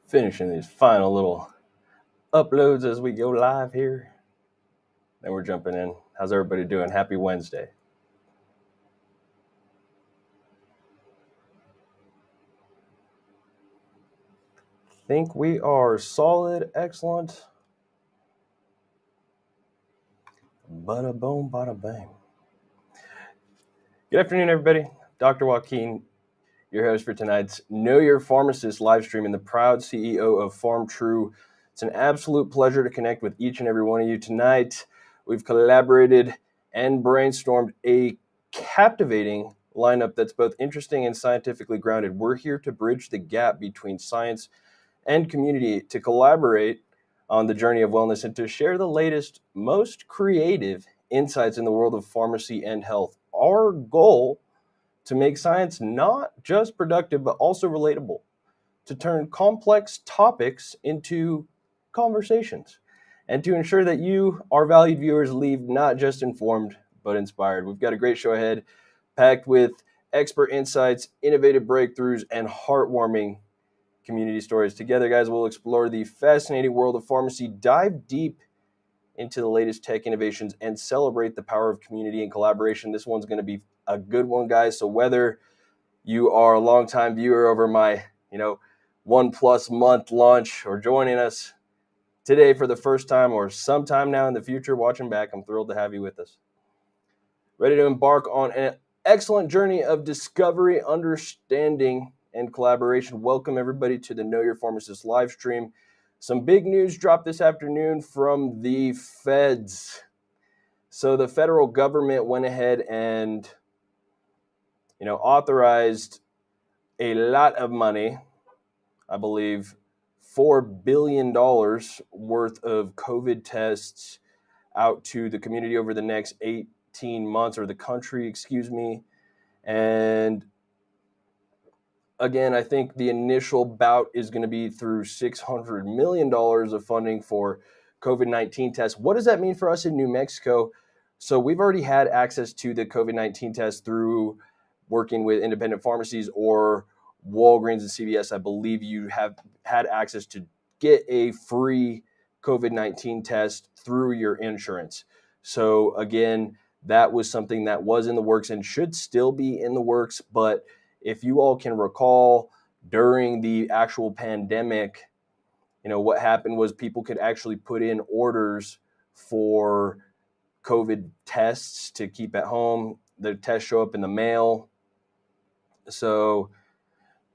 Finishing these final little uploads as we go live here. Then we're jumping in. How's everybody doing? Happy Wednesday. Think we are solid, excellent. Bada boom, bada bang. Good afternoon, everybody. Dr. Joaquin, your host for tonight's Know Your Pharmacist live stream and the proud CEO of Pharmtrue. It's an absolute pleasure to connect with each and every one of you tonight. We've collaborated and brainstormed a captivating lineup that's both interesting and scientifically grounded. We're here to bridge the gap between science and community, to collaborate on the journey of wellness, and to share the latest, most creative insights in the world of pharmacy and health. Our goal: to make science not just productive, but also relatable, to turn complex topics into conversations, and to ensure that you, our valued viewers, leave not just informed, but inspired. We've got a great show ahead, packed with expert insights, innovative breakthroughs, and heartwarming community stories. Together, guys, we'll explore the fascinating world of pharmacy, dive deep into the latest tech innovations, and celebrate the power of community and collaboration. This one's going to be a good one, guys. So whether you are a longtime viewer over my 1+ month launch, or joining us today for the first time, or sometime now in the future watching back, I'm thrilled to have you with us. Ready to embark on an excellent journey of discovery, understanding, and collaboration. Welcome everybody to the Know Your Pharmacist live stream. Some big news dropped this afternoon from the feds. So the federal government went ahead and authorized a lot of money, I believe $4 billion worth of COVID tests out to the community over the next 18 months, or the country, excuse me. And again, I think the initial bout is going to be through $600 million of funding for COVID-19 tests. What does that mean for us in New Mexico? So we've already had access to the COVID-19 test through working with independent pharmacies or Walgreens and CVS. I believe you have had access to get a free COVID-19 test through your insurance. So again, that was something that was in the works and should still be in the works. But if you all can recall, during the actual pandemic, what happened was people could actually put in orders for COVID tests to keep at home. The tests show up in the mail. So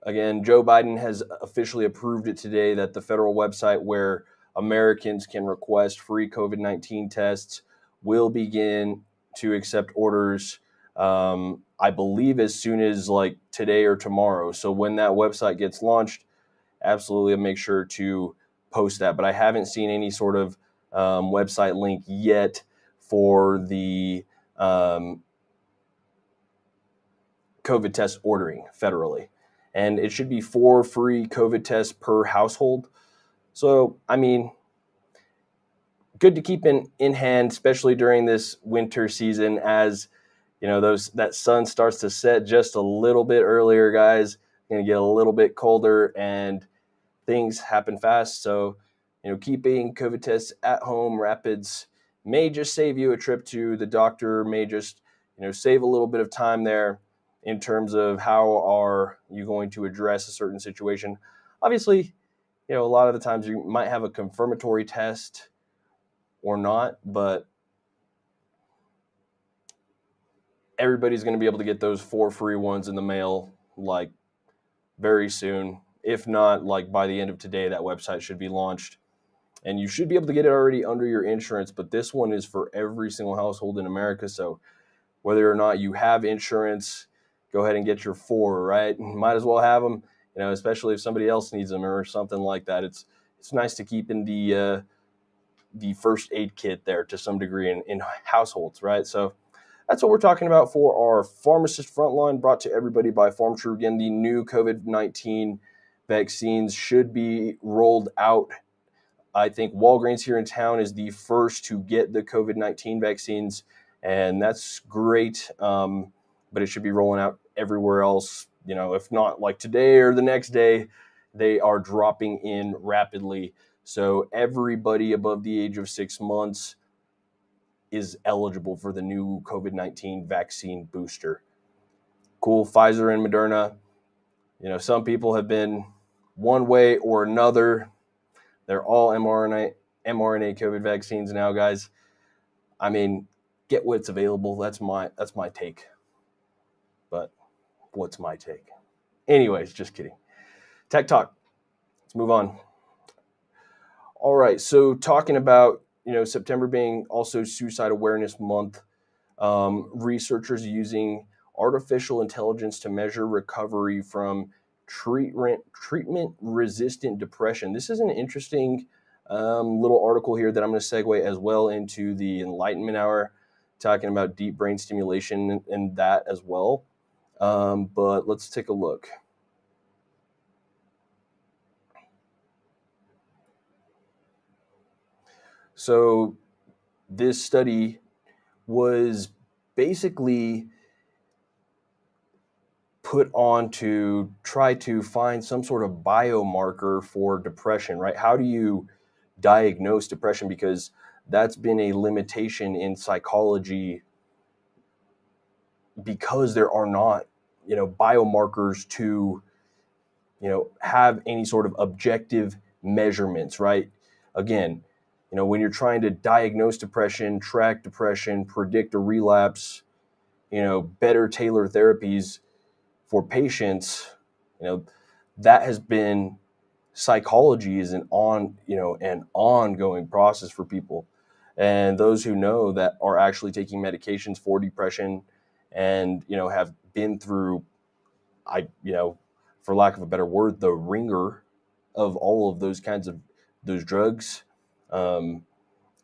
again, Joe Biden has officially approved it today, that the federal website where Americans can request free COVID-19 tests will begin to accept orders, I believe as soon as like today or tomorrow. So when that website gets launched, absolutely make sure to post that. But I haven't seen any sort of website link yet for the COVID test ordering federally. And it should be 4 free COVID tests per household. So, good to keep in hand, especially during this winter season, as that sun starts to set just a little bit earlier, guys. Going to get a little bit colder and things happen fast. So, keeping COVID tests at home, rapids, may just save you a trip to the doctor, may just, save a little bit of time there in terms of how are you going to address a certain situation. Obviously, a lot of the times you might have a confirmatory test or not, but everybody's going to be able to get those 4 free ones in the mail like very soon. If not, like by the end of today, that website should be launched and you should be able to get it already under your insurance. But this one is for every single household in America. So whether or not you have insurance, go ahead and get your 4, right? Might as well have them, especially if somebody else needs them or something like that. It's nice to keep in the first aid kit there to some degree in households, right? So that's what we're talking about for our Pharmacist Frontline, brought to everybody by Pharmtrue. Again, the new COVID-19 vaccines should be rolled out. I think Walgreens here in town is the first to get the COVID-19 vaccines, and that's great. But it should be rolling out everywhere else, if not like today or the next day, they are dropping in rapidly. So everybody above the age of 6 months is eligible for the new COVID-19 vaccine booster. Cool. Pfizer and Moderna, some people have been one way or another. They're all mRNA COVID vaccines now, guys. I mean, get what's available. That's my take. But what's my take? Anyways, just kidding. Tech talk. Let's move on. All right. So talking about, September being also Suicide Awareness Month, researchers using artificial intelligence to measure recovery from treatment-resistant depression. This is an interesting little article here that I'm going to segue as well into the Enlightenment Hour, talking about deep brain stimulation and that as well. But let's take a look. So this study was basically put on to try to find some sort of biomarker for depression, right? How do you diagnose depression? Because that's been a limitation in psychology, because there are not, biomarkers to, have any sort of objective measurements, right? Again, when you're trying to diagnose depression, track depression, predict a relapse, better tailor therapies for patients, that has been, psychology is an ongoing process for people. And those who know that are actually taking medications for depression and, have been through, for lack of a better word, the ringer of all of those kinds of those drugs.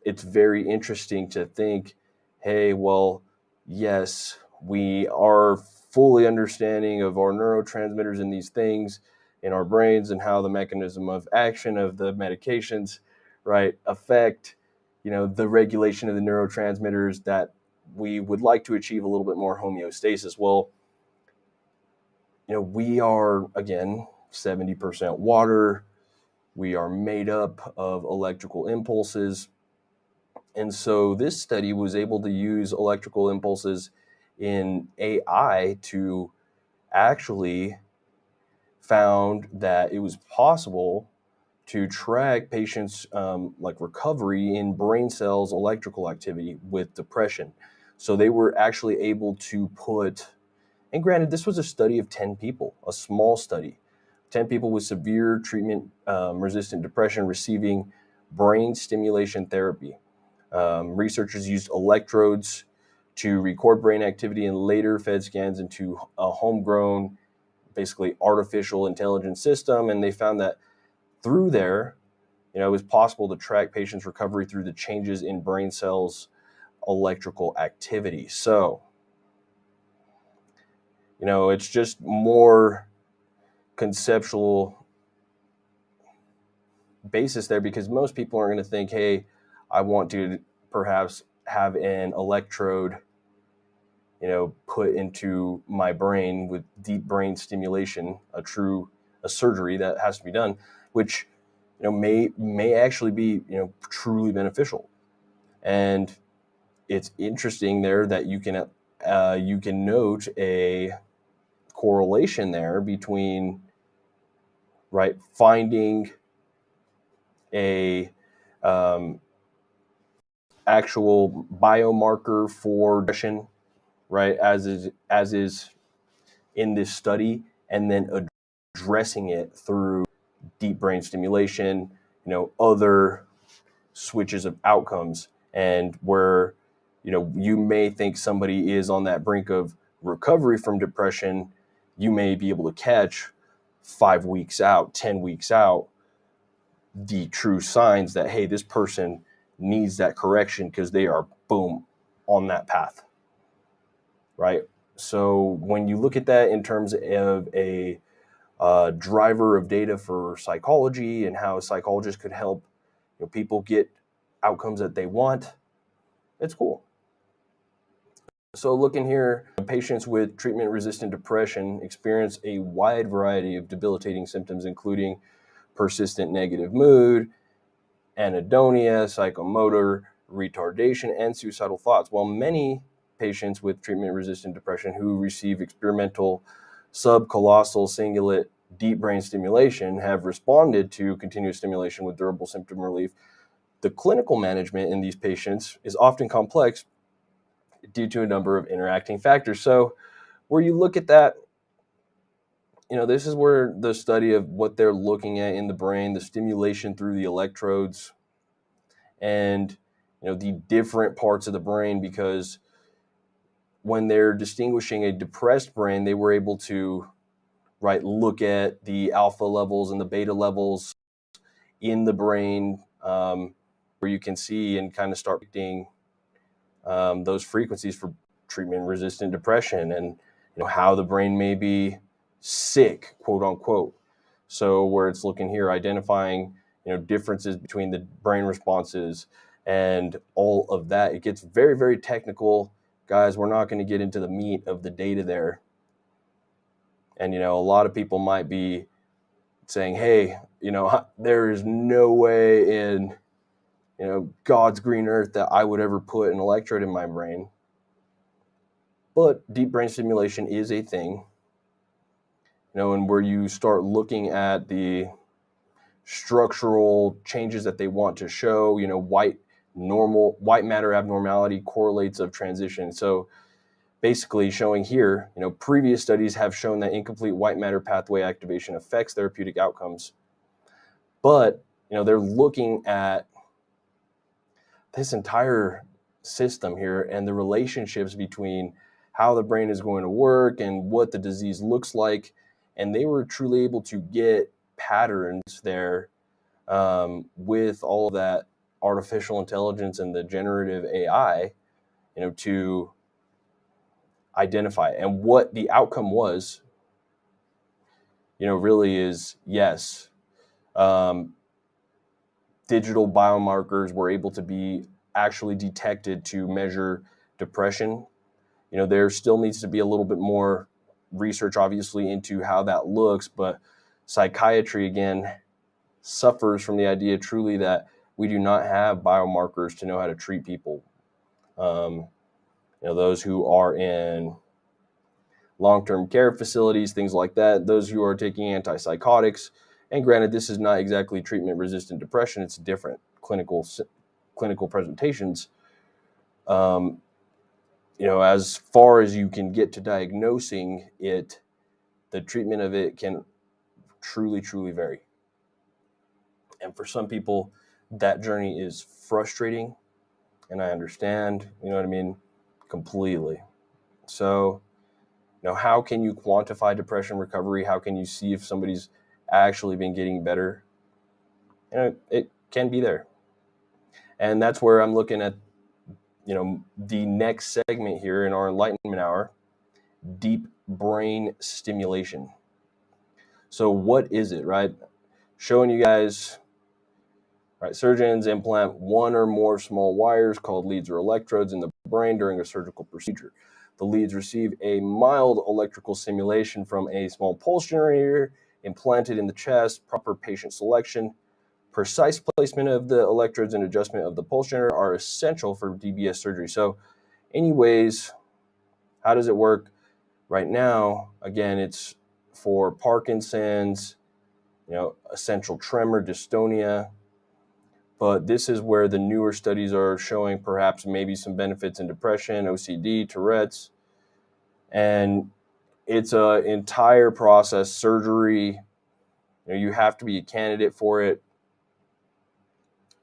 It's very interesting to think, hey, well, yes, we are fully understanding of our neurotransmitters and these things in our brains and how the mechanism of action of the medications, right, affect, the regulation of the neurotransmitters, that we would like to achieve a little bit more homeostasis. Well, we are, again, 70% water. We are made up of electrical impulses. And so this study was able to use electrical impulses in AI to actually found that it was possible to track patients' recovery in brain cells electrical activity with depression. So they were actually able to put, and granted, this was a study of 10 people, a small study, 10 people with severe treatment-resistant depression receiving brain stimulation therapy. Researchers used electrodes to record brain activity and later fed scans into a homegrown, basically artificial intelligence system. And they found that through there, it was possible to track patients' recovery through the changes in brain cells' electrical activity. So, it's just more conceptual basis there, because most people are going to think, hey, I want to perhaps have an electrode, put into my brain with deep brain stimulation, a surgery that has to be done, which, may actually be, truly beneficial. And it's interesting there that you can note a correlation there between, right, finding a actual biomarker for depression, right, as is in this study, and then addressing it through deep brain stimulation, other switches of outcomes, and where, you may think somebody is on that brink of recovery from depression, you may be able to catch 5 weeks out, 10 weeks out, the true signs that, hey, this person needs that correction because they are, boom, on that path, right? So when you look at that in terms of a driver of data for psychology and how psychologists could help, people get outcomes that they want, it's cool. So looking here, patients with treatment-resistant depression experience a wide variety of debilitating symptoms, including persistent negative mood, anhedonia, psychomotor retardation, and suicidal thoughts. While many patients with treatment-resistant depression who receive experimental subcolossal cingulate deep brain stimulation have responded to continuous stimulation with durable symptom relief, the clinical management in these patients is often complex due to a number of interacting factors. So where you look at that, this is where the study of what they're looking at in the brain, the stimulation through the electrodes, and the different parts of the brain, because when they're distinguishing a depressed brain, they were able to look at the alpha levels and the beta levels in the brain, where you can see and kind of start predicting those frequencies for treatment-resistant depression, and how the brain may be sick, quote unquote. So where it's looking here, identifying differences between the brain responses and all of that. It gets very, very technical, guys. We're not going to get into the meat of the data there. And a lot of people might be saying, hey, there is no way in God's green earth that I would ever put an electrode in my brain. But deep brain stimulation is a thing, and where you start looking at the structural changes that they want to show, white matter abnormality correlates of transition. So basically showing here, previous studies have shown that incomplete white matter pathway activation affects therapeutic outcomes. But, they're looking at this entire system here and the relationships between how the brain is going to work and what the disease looks like. And they were truly able to get patterns there with all of that artificial intelligence and the generative AI, to identify. And what the outcome was, really is, yes, digital biomarkers were able to be actually detected to measure depression. There still needs to be a little bit more research, obviously, into how that looks, but psychiatry, again, suffers from the idea truly that we do not have biomarkers to know how to treat people. Those who are in long-term care facilities, things like that, those who are taking antipsychotics, and granted, this is not exactly treatment-resistant depression, it's different clinical presentations. As far as you can get to diagnosing it, the treatment of it can truly, truly vary. And for some people, that journey is frustrating, and I understand, completely. So, how can you quantify depression recovery? How can you see if somebody's actually been getting better? It can be there. And that's where I'm looking at, the next segment here in our Enlightenment Hour, deep brain stimulation. So what is it, right? Showing you guys, right? Surgeons implant one or more small wires called leads or electrodes in the brain during a surgical procedure. The leads receive a mild electrical stimulation from a small pulse generator implanted in the chest. Proper patient selection, precise placement of the electrodes, and adjustment of the pulse generator are essential for DBS surgery. So anyways, how does it work? Right now, again, it's for Parkinson's, essential tremor, dystonia. But this is where the newer studies are showing perhaps maybe some benefits in depression, OCD, Tourette's. And it's an entire process, surgery. You have to be a candidate for it.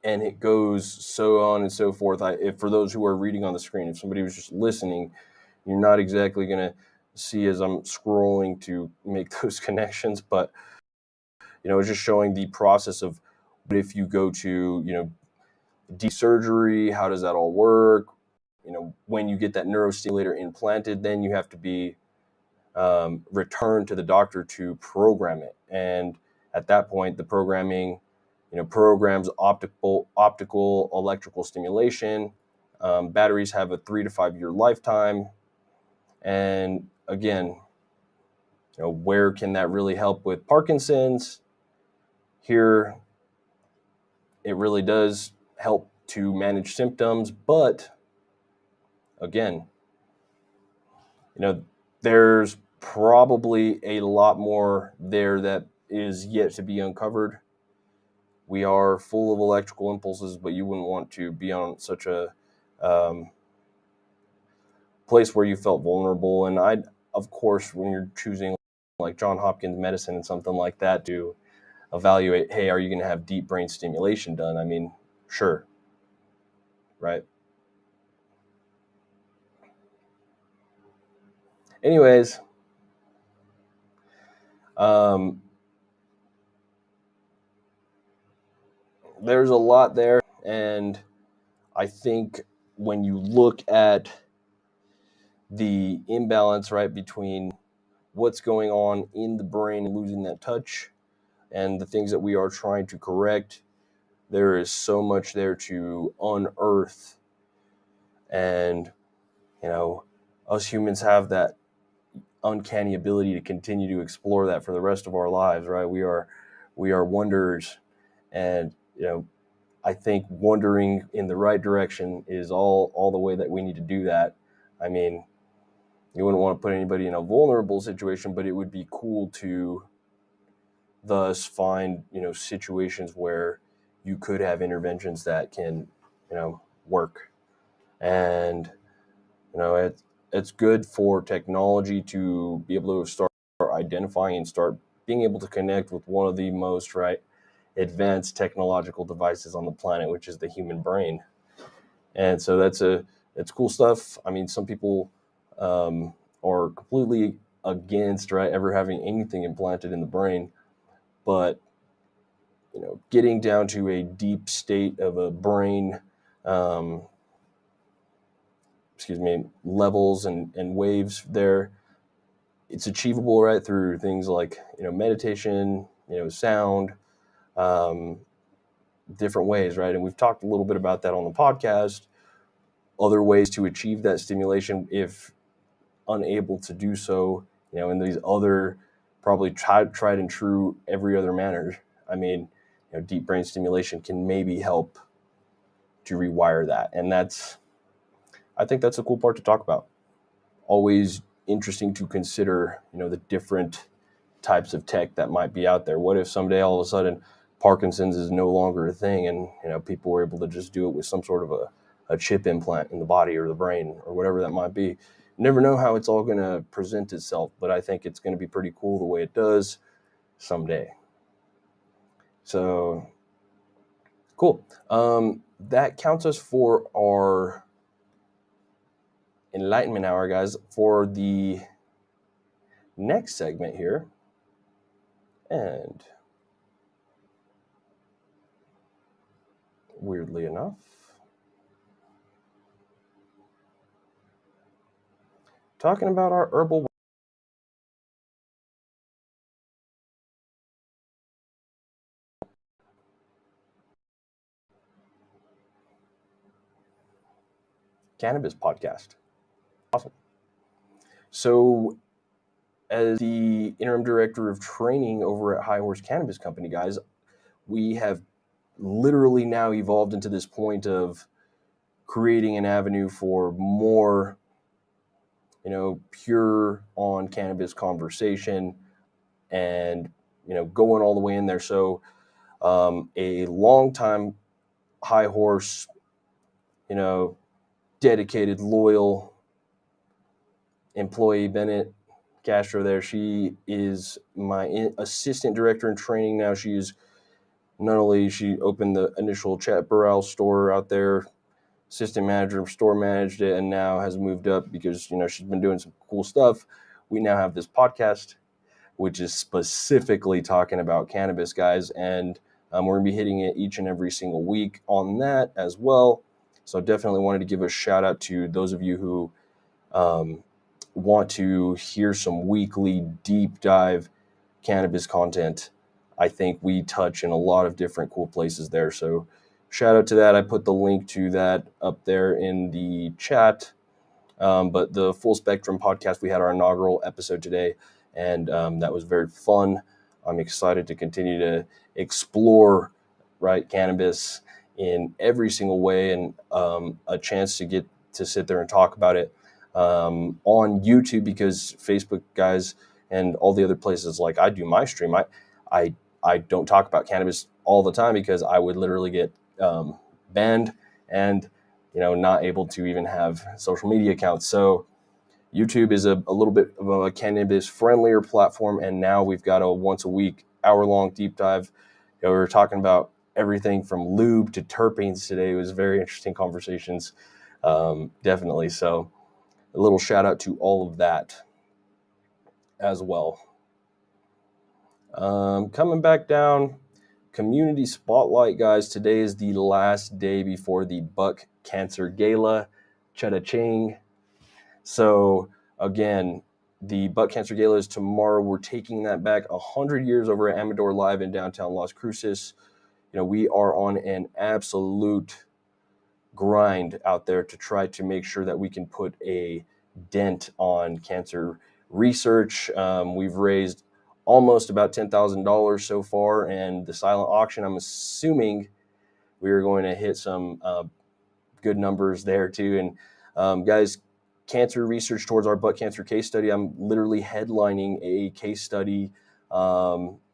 And it goes so on and so forth. If for those who are reading on the screen, if somebody was just listening, you're not exactly going to see as I'm scrolling to make those connections. But, it's just showing the process of what if you go to, deep surgery, how does that all work? When you get that neurostimulator implanted, then you have to be returned to the doctor to program it. And at that point, the programming, programs optical, electrical stimulation. Batteries have a 3 to 5 year lifetime. And again, where can that really help with Parkinson's? Here, it really does help to manage symptoms, but again, there's probably a lot more there that is yet to be uncovered. We are full of electrical impulses, but you wouldn't want to be on such a place where you felt vulnerable. And of course, when you're choosing like John Hopkins medicine and something like that to evaluate, hey, are you going to have deep brain stimulation done? I mean, sure, right? Anyways, there's a lot there, and I think when you look at the imbalance, right, between what's going on in the brain and losing that touch and the things that we are trying to correct, there is so much there to unearth. And, us humans have that uncanny ability to continue to explore that for the rest of our lives, right? We are wanderers, and, I think wandering in the right direction is all the way that we need to do that. I mean, you wouldn't want to put anybody in a vulnerable situation, but it would be cool to thus find, situations where you could have interventions that can, work. And, it's good for technology to be able to start identifying and start being able to connect with one of the most, advanced technological devices on the planet, which is the human brain. And so it's cool stuff. I mean, some people are completely against, ever having anything implanted in the brain, but getting down to a deep state of a brain, levels and waves there, it's achievable, right, through things like, meditation, sound, different ways, right? And we've talked a little bit about that on the podcast, other ways to achieve that stimulation if unable to do so, in these other probably tried and true every other manner. I mean, deep brain stimulation can maybe help to rewire that. And I think that's a cool part to talk about. Always interesting to consider, the different types of tech that might be out there. What if someday all of a sudden Parkinson's is no longer a thing, and people were able to just do it with some sort of a chip implant in the body or the brain or whatever that might be. You never know how it's all going to present itself, but I think it's going to be pretty cool the way it does someday. So cool. That counts us for our Enlightenment hour, guys. For the next segment here, and weirdly enough, talking about our herbal cannabis podcast. Awesome. So, as the interim director of training over at High Horse Cannabis Company, guys, we have literally now evolved into this point of creating an avenue for more, pure on cannabis conversation and, going all the way in there. So, a long-time High Horse, dedicated, loyal employee, Bennett Castro there. She is my assistant director in training now. She opened the initial Chaparral store out there, assistant manager, store managed it, and now has moved up because, she's been doing some cool stuff. We now have this podcast, which is specifically talking about cannabis, guys, and we're going to be hitting it each and every single week on that as well. So definitely wanted to give a shout out to those of you who want to hear some weekly deep dive cannabis content. I think we touch in a lot of different cool places there. So shout out to that. I put the link to that up there in the chat. But the Full Spectrum podcast, we had our inaugural episode today, and that was very fun. I'm excited to continue to explore, right, cannabis in every single way, and a chance to get to sit there and talk about it on YouTube, because Facebook guys and all the other places, like I do my stream, I don't talk about cannabis all the time because I would literally get banned and not able to even have social media accounts. So YouTube is a little bit of a cannabis friendlier platform, and now we've got a once a week hour-long deep dive. We were talking about everything from lube to terpenes today. It was very interesting conversations, definitely. So a little shout out to all of that as well. Coming back down, community spotlight, guys. Today is the last day before the Buck Cancer Gala. Cha-ching. So again, the Buck Cancer Gala is tomorrow. We're taking that back 100 years over at Amador Live in downtown Las Cruces. We are on an absolute grind out there to try to make sure that we can put a dent on cancer research. We've raised almost about $10,000 so far, and the silent auction, I'm assuming we are going to hit some good numbers there too. And guys, cancer research towards our butt cancer case study, I'm literally headlining a case study.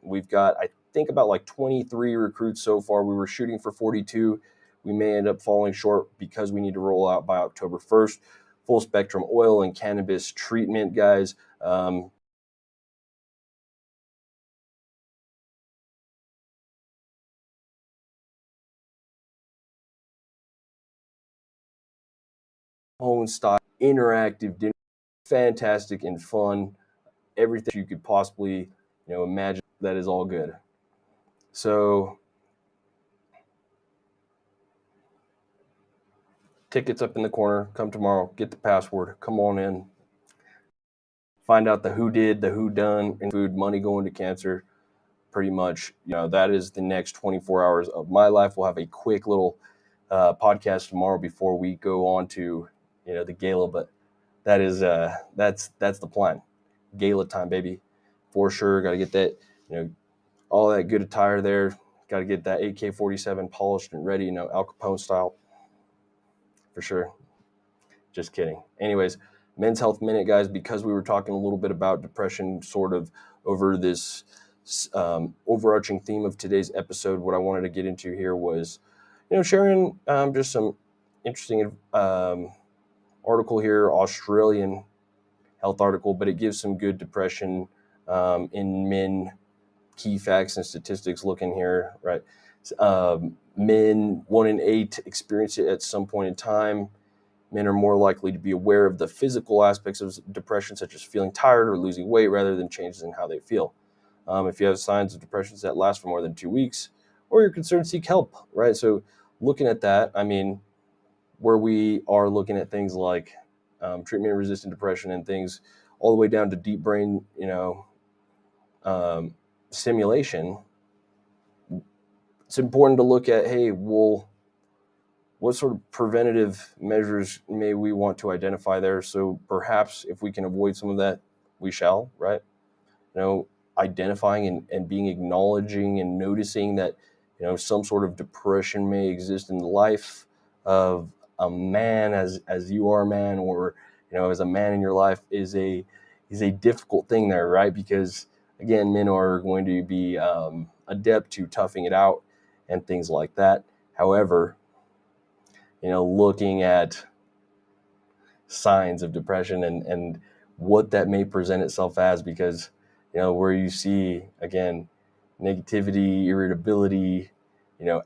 We've got, I think, about like 23 recruits so far. We were shooting for 42. We may end up falling short because we need to roll out by October 1st. Full spectrum oil and cannabis treatment, guys. Home style, interactive dinner, fantastic and fun. Everything you could possibly imagine. That is all good. So tickets up in the corner. Come tomorrow. Get the password. Come on in. Find out the who did, the who done, and food, money going to cancer. Pretty much, that is the next 24 hours of my life. We'll have a quick little podcast tomorrow before we go on to the gala. But that is that's the plan. Gala time, baby, for sure. Got to get that all that good attire there. Got to get that AK-47 polished and ready, Al Capone style, for sure. Just kidding. Anyways, Men's Health Minute, guys, because we were talking a little bit about depression sort of over this overarching theme of today's episode. What I wanted to get into here was, sharing just some interesting article here, Australian health article, but it gives some good depression in men key facts and statistics looking here, right? Men, 1 in 8 experience it at some point in time. Men are more likely to be aware of the physical aspects of depression, such as feeling tired or losing weight, rather than changes in how they feel. If you have signs of depression that last for more than 2 weeks, or you're concerned, seek help, right? So looking at that, I mean, where we are looking at things like treatment-resistant depression and things all the way down to deep brain, stimulation, it's important to look at, hey, well, what sort of preventative measures may we want to identify there? So perhaps if we can avoid some of that, we shall, right? Identifying and being acknowledging and noticing that, some sort of depression may exist in the life of a man as you are a man, or, as a man in your life is a difficult thing there, right? Because again, men are going to be adept to toughing it out and things like that. However, looking at signs of depression and what that may present itself as, because, where you see, again, negativity, irritability,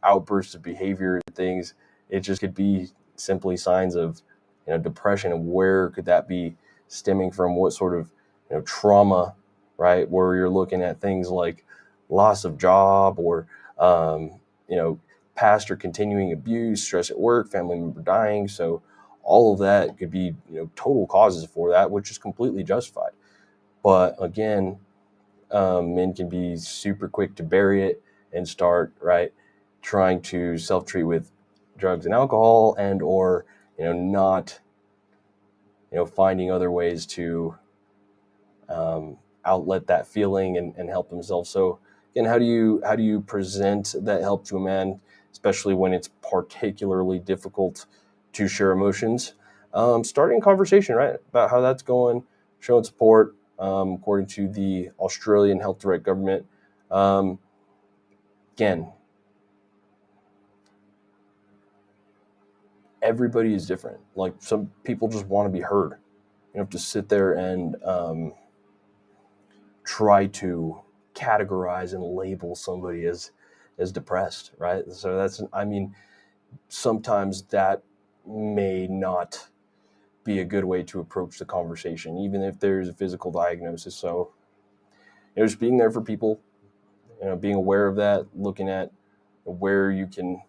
outbursts of behavior, things, it just could be simply signs of, depression. And where could that be stemming from? What sort of, trauma, right? Where you're looking at things like loss of job, or, past or continuing abuse, stress at work, family member dying. So all of that could be, total causes for that, which is completely justified. But again, men can be super quick to bury it and start, right, trying to self-treat with drugs and alcohol, and or, not, finding other ways to outlet that feeling and help themselves. So again, how do you present that help to a man, especially when it's particularly difficult to share emotions? Starting a conversation, right, about how that's going, showing support, according to the Australian Health Direct government. Again, everybody is different. Like, some people just want to be heard. You don't have to sit there and try to categorize and label somebody as depressed, right? So sometimes that may not be a good way to approach the conversation, even if there's a physical diagnosis. So, just being there for people, being aware of that, looking at where you can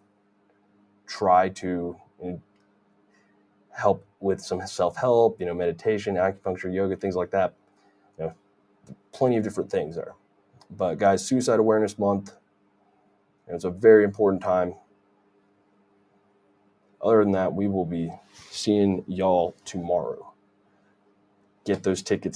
try to help with some self-help, meditation, acupuncture, yoga, things like that. Plenty of different things there. But guys, Suicide Awareness Month, it's a very important time. Other than that, we will be seeing y'all tomorrow. Get those tickets